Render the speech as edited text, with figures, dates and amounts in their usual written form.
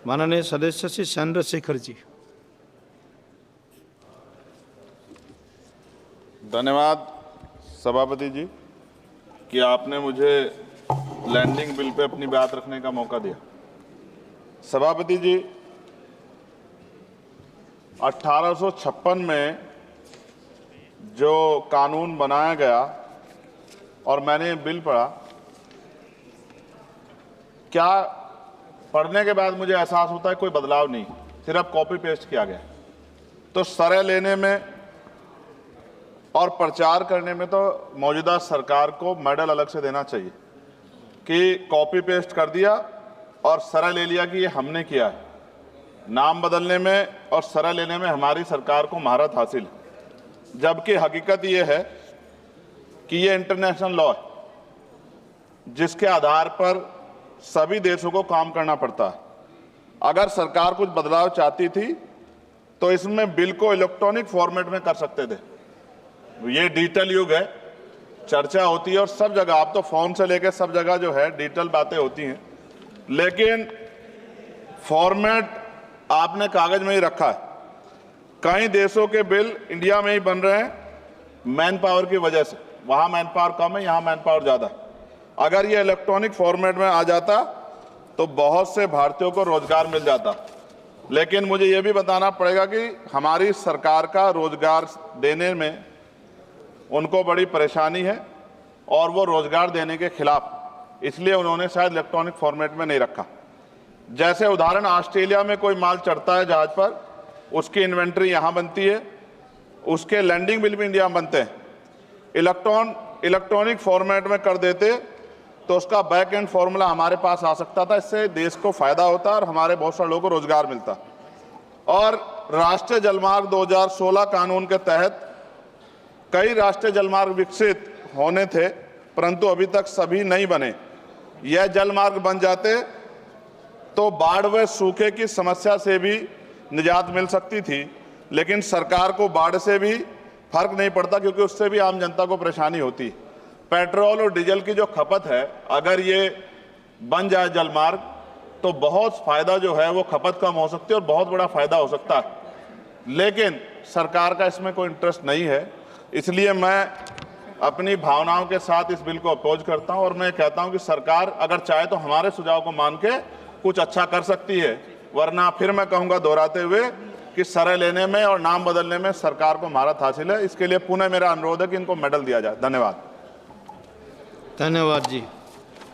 माननीय सदस्य श्री चंद्रशेखर जी। धन्यवाद सभापति जी कि आपने मुझे लैंडिंग बिल पे अपनी बात रखने का मौका दिया। सभापति जी, 1856 में जो कानून बनाया गया और मैंने बिल पढ़ा, क्या पढ़ने के बाद मुझे एहसास होता है कोई बदलाव नहीं, सिर्फ कॉपी पेस्ट किया गया। तो सरय लेने में और प्रचार करने में तो मौजूदा सरकार को मेडल अलग से देना चाहिए कि कॉपी पेस्ट कर दिया और सरय ले लिया कि ये हमने किया है। नाम बदलने में और सरय लेने में हमारी सरकार को महारत हासिल है, जबकि हकीकत ये है कि ये इंटरनेशनल लॉ है जिसके आधार पर सभी देशों को काम करना पड़ता है। अगर सरकार कुछ बदलाव चाहती थी तो इसमें बिल को इलेक्ट्रॉनिक फॉर्मेट में कर सकते थे। ये डिजिटल युग है, चर्चा होती है और सब जगह, आप तो फोन से लेकर सब जगह जो है डिजिटल बातें होती हैं, लेकिन फॉर्मेट आपने कागज में ही रखा है। कई देशों के बिल इंडिया में ही बन रहे हैं मैन पावर की वजह से। वहां मैन पावर कम है, यहां मैन पावर ज्यादा है। अगर ये इलेक्ट्रॉनिक फॉर्मेट में आ जाता तो बहुत से भारतीयों को रोजगार मिल जाता। लेकिन मुझे ये भी बताना पड़ेगा कि हमारी सरकार का रोजगार देने में उनको बड़ी परेशानी है और वो रोजगार देने के खिलाफ, इसलिए उन्होंने शायद इलेक्ट्रॉनिक फॉर्मेट में नहीं रखा। जैसे उदाहरण, ऑस्ट्रेलिया में कोई माल चढ़ता है जहाज पर, उसकी इन्वेंट्री यहाँ बनती है, उसके लैंडिंग बिल भी इंडिया में बनते हैं। इलेक्ट्रॉनिक फॉर्मेट में कर देते तो उसका बैक एंड फॉर्मूला हमारे पास आ सकता था। इससे देश को फायदा होता और हमारे बहुत सारे लोगों को रोजगार मिलता। और राष्ट्रीय जलमार्ग 2016 कानून के तहत कई राष्ट्रीय जलमार्ग विकसित होने थे, परंतु अभी तक सभी नहीं बने। यह जलमार्ग बन जाते तो बाढ़ व सूखे की समस्या से भी निजात मिल सकती थी, लेकिन सरकार को बाढ़ से भी फर्क नहीं पड़ता क्योंकि उससे भी आम जनता को परेशानी होती। पेट्रोल और डीजल की जो खपत है, अगर ये बन जाए जलमार्ग तो बहुत फायदा जो है वो खपत कम हो सकती है और बहुत बड़ा फायदा हो सकता है। लेकिन सरकार का इसमें कोई इंटरेस्ट नहीं है, इसलिए मैं अपनी भावनाओं के साथ इस बिल को अपोज करता हूं और मैं कहता हूं कि सरकार अगर चाहे तो हमारे सुझाव को मान के कुछ अच्छा कर सकती है, वरना फिर मैं कहूंगा दोहराते हुए कि सरय लेने में और नाम बदलने में सरकार को महारत हासिल है। इसके लिए पुनः मेरा अनुरोध है कि इनको मेडल दिया जाए। धन्यवाद। धन्यवाद जी।